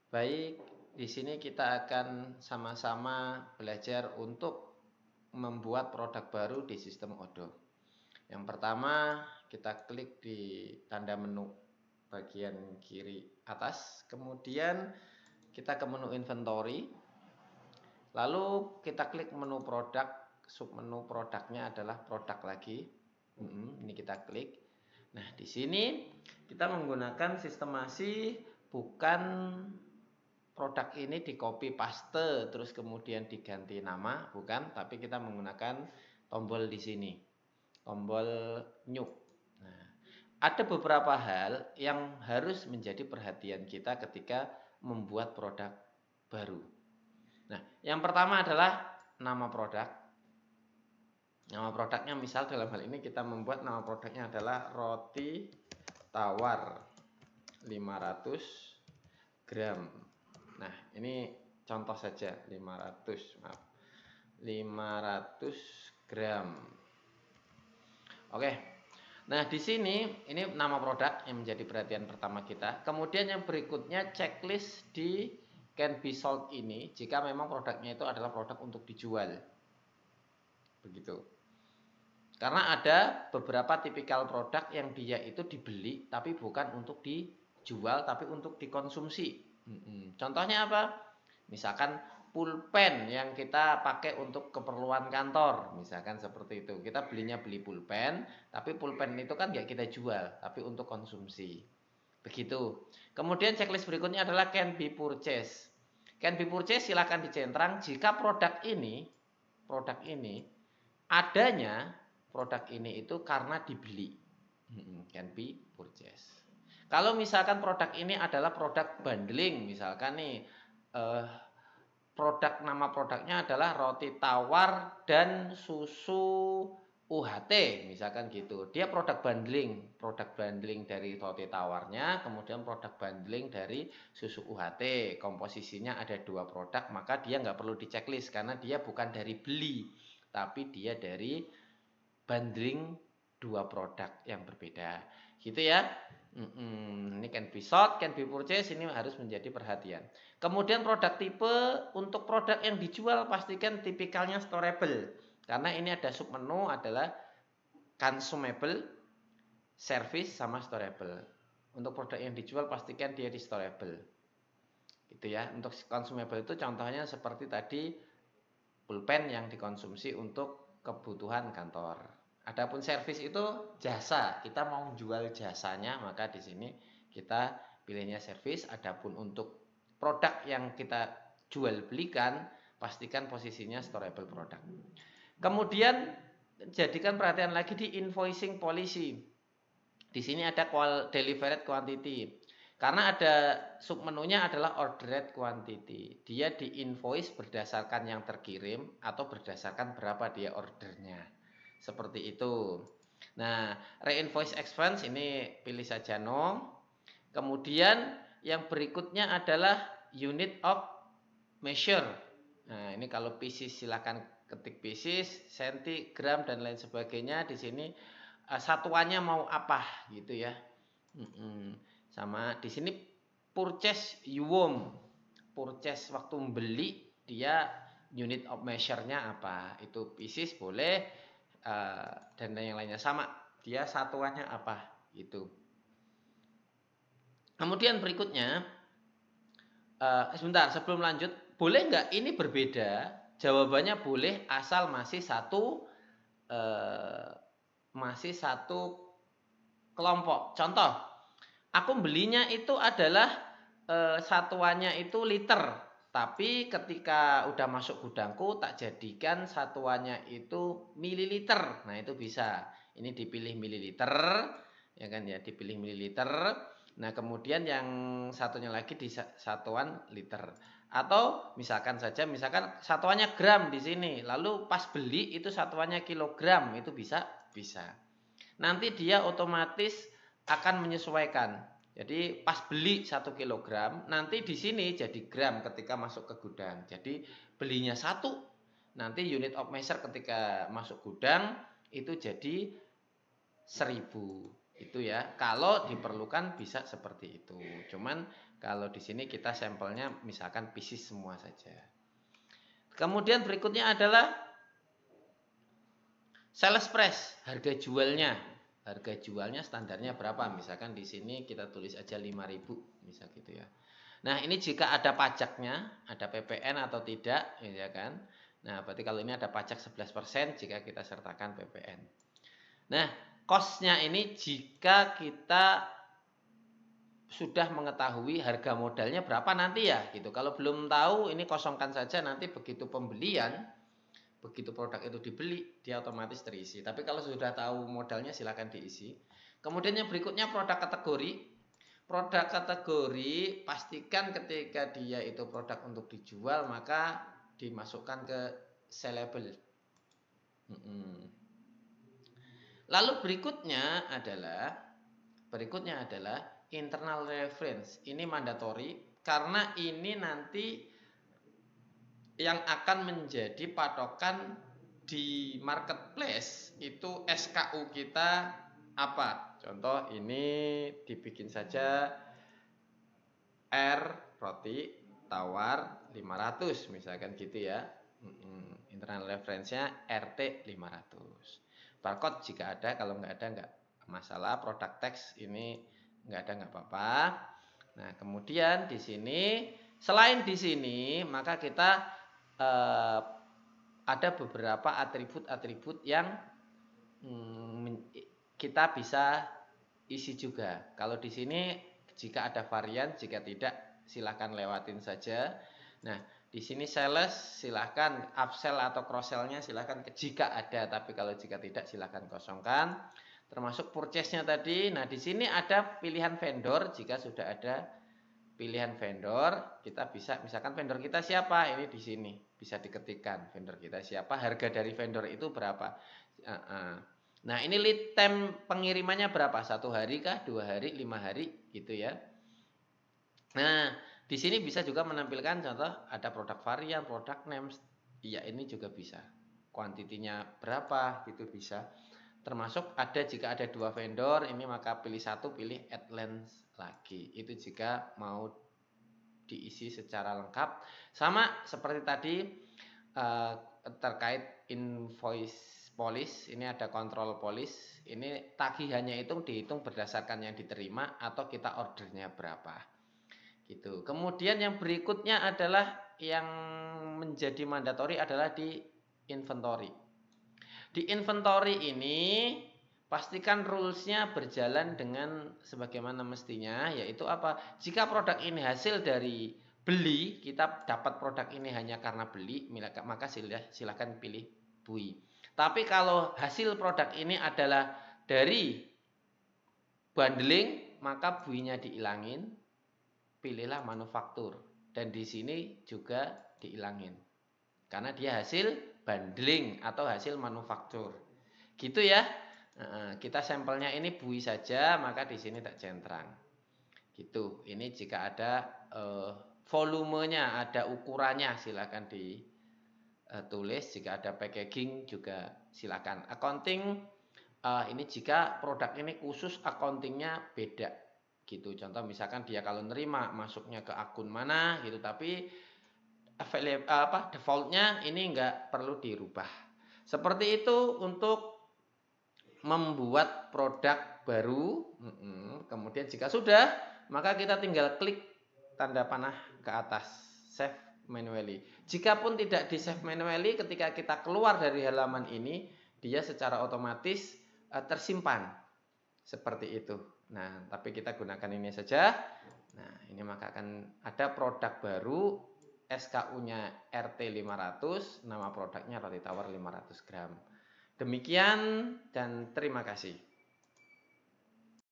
Baik, di sini kita akan sama-sama belajar untuk membuat produk baru di sistem Odoo. Yang pertama, kita klik di tanda menu bagian kiri atas, kemudian kita ke menu inventory, lalu kita klik menu produk, submenu produknya adalah produk lagi. Ini kita klik. Nah, di sini kita menggunakan sistemasi bukan produk ini di copy paste terus kemudian diganti nama, bukan, tapi kita menggunakan tombol di sini, tombol new. Nah, ada beberapa hal yang harus menjadi perhatian kita ketika membuat produk baru. Nah, yang pertama adalah nama produk. Nama produknya misal dalam hal ini kita membuat nama produknya adalah roti tawar 500 gram. Nah, ini contoh saja 500 gram. Oke. Nah, di sini ini nama produk yang menjadi perhatian pertama kita. Kemudian yang berikutnya checklist di can be sold ini jika memang produknya itu adalah produk untuk dijual. Begitu. Karena ada beberapa tipikal produk yang dia itu dibeli tapi bukan untuk dijual tapi untuk dikonsumsi. Contohnya apa? Misalkan pulpen yang kita pakai untuk keperluan kantor, misalkan seperti itu. Kita beli pulpen, tapi pulpen itu kan nggak kita jual, tapi untuk konsumsi. Begitu. Kemudian checklist berikutnya adalah can be purchased. Can be purchased silakan dicentrang jika produk ini adanya produk ini itu karena dibeli. Can be purchased. Kalau misalkan produk ini adalah produk bundling, misalkan nih nama produknya adalah roti tawar dan susu UHT, misalkan gitu. Dia produk bundling dari roti tawarnya, kemudian produk bundling dari susu UHT. Komposisinya ada 2 produk, maka dia nggak perlu di checklist karena dia bukan dari beli, tapi dia dari bundling 2 produk yang berbeda. Gitu ya. Ini can be sold, can be purchased, ini harus menjadi perhatian. Kemudian produk tipe, untuk produk yang dijual pastikan tipikalnya storable. Karena ini ada submenu adalah consumable, service, sama storable. Untuk produk yang dijual pastikan dia di storable. Gitu ya. Untuk consumable itu contohnya seperti tadi pulpen yang dikonsumsi untuk kebutuhan kantor. Adapun service itu jasa, kita mau jual jasanya, maka di sini kita pilihnya service. Adapun untuk produk yang kita jual belikan, pastikan posisinya storable product. Kemudian jadikan perhatian lagi di invoicing policy. Di sini ada delivered quantity. Karena ada submenunya adalah ordered quantity. Dia di invoice berdasarkan yang terkirim atau berdasarkan berapa dia ordernya. Seperti itu. Nah, re-invoice expense ini pilih saja no. Kemudian yang berikutnya adalah unit of measure. Nah, ini kalau pieces silakan ketik pieces, senti, gram dan lain sebagainya. Di sini satuannya mau apa gitu ya. Sama di sini purchase yuwom. Purchase waktu membeli dia unit of measure-nya apa? Itu pieces boleh dan yang lainnya sama. Dia satuannya apa? Itu. Kemudian berikutnya sebentar sebelum lanjut, boleh nggak ini berbeda? Jawabannya boleh asal masih satu kelompok. Contoh, aku belinya itu adalah satuannya itu liter. Tapi ketika udah masuk gudangku tak jadikan satuannya itu mililiter. Nah, itu bisa. Ini dipilih mililiter, ya kan ya, dipilih mililiter. Nah, kemudian yang satunya lagi di satuan liter. Atau misalkan satuannya gram di sini. Lalu pas beli itu satuannya kilogram, itu bisa. Nanti dia otomatis akan menyesuaikan. Jadi pas beli 1 kilogram, nanti di sini jadi gram ketika masuk ke gudang. Jadi belinya 1, nanti unit of measure ketika masuk gudang itu jadi 1000. Itu ya, kalau diperlukan bisa seperti itu. Cuman Kalau di sini kita sampelnya misalkan pieces semua saja. Kemudian berikutnya adalah sales price, harga jualnya. Harga jualnya standarnya berapa? Misalkan di sini kita tulis aja 5.000, misal gitu ya. Nah, ini jika ada pajaknya, ada PPN atau tidak, ya kan? Nah, berarti kalau ini ada pajak 11% jika kita sertakan PPN. Nah, cost-nya ini jika kita sudah mengetahui harga modalnya berapa nanti ya gitu. Kalau belum tahu, ini kosongkan saja, nanti begitu pembelian, begitu produk itu dibeli, dia otomatis terisi. Tapi kalau sudah tahu modalnya silakan diisi. Kemudian yang berikutnya produk kategori. Produk kategori pastikan ketika dia itu produk untuk dijual maka dimasukkan ke sellable. Lalu berikutnya adalah internal reference. Ini mandatory karena ini nanti yang akan menjadi patokan di marketplace itu SKU kita apa. Contoh ini dibikin saja R roti tawar 500 misalkan gitu ya. Internal reference-nya RT 500. Barcode jika ada, kalau nggak ada nggak masalah. Product text ini nggak ada nggak apa-apa. Nah, kemudian di sini selain di sini maka kita ada beberapa atribut-atribut yang kita bisa isi juga. Kalau di sini jika ada varian, jika tidak silahkan lewatin saja. Nah, di sini sales silahkan upsell atau cross sell-nya silahkan jika ada, tapi kalau jika tidak silahkan kosongkan. Termasuk purchase-nya tadi. Nah, di sini ada pilihan vendor. Jika sudah ada pilihan vendor, kita bisa misalkan vendor kita siapa? Ini di sini bisa diketikkan vendor kita siapa, harga dari vendor itu berapa. Nah, ini lead time pengirimannya berapa? 1 hari kah? 2 hari? 5 hari? Gitu ya. Nah, di sini bisa juga menampilkan contoh ada produk varian, produk names. Iya, ini juga bisa. Kuantitinya berapa gitu bisa. Termasuk ada jika ada 2 vendor, ini maka pilih 1, pilih add lens lagi. Itu jika mau diisi secara lengkap. Sama seperti tadi terkait invoice polish, ini ada kontrol polish. Ini tagihannya itu dihitung berdasarkan yang diterima atau kita ordernya berapa. Gitu. Kemudian yang berikutnya adalah yang menjadi mandatori adalah di inventory. Di inventory ini pastikan rules-nya berjalan dengan sebagaimana mestinya, yaitu apa? Jika produk ini hasil dari beli, kita dapat produk ini hanya karena beli, maka silakan pilih BUI. Tapi kalau hasil produk ini adalah dari bundling, maka BUI-nya diilangin. Pilihlah manufaktur, dan di sini juga diilangin karena dia hasil bundling atau hasil manufaktur gitu ya. Kita sampelnya ini BUI saja, maka di sini tak centrang gitu. Ini jika ada volumenya, ada ukurannya silakan ditulis. Jika ada packaging juga silakan. Accounting ini jika produk ini khusus accountingnya beda gitu. Contoh misalkan dia kalau nerima masuknya ke akun mana gitu, tapi defaultnya ini enggak perlu dirubah. Seperti itu untuk membuat produk baru. Kemudian jika sudah, maka kita tinggal klik tanda panah ke atas, save manually. Jika pun tidak di save manually, ketika kita keluar dari halaman ini, dia secara otomatis tersimpan seperti itu. Nah, tapi kita gunakan ini saja. Nah, ini maka akan ada produk baru, SKU-nya RT 500, nama produknya roti tawar 500 gram. Demikian dan terima kasih.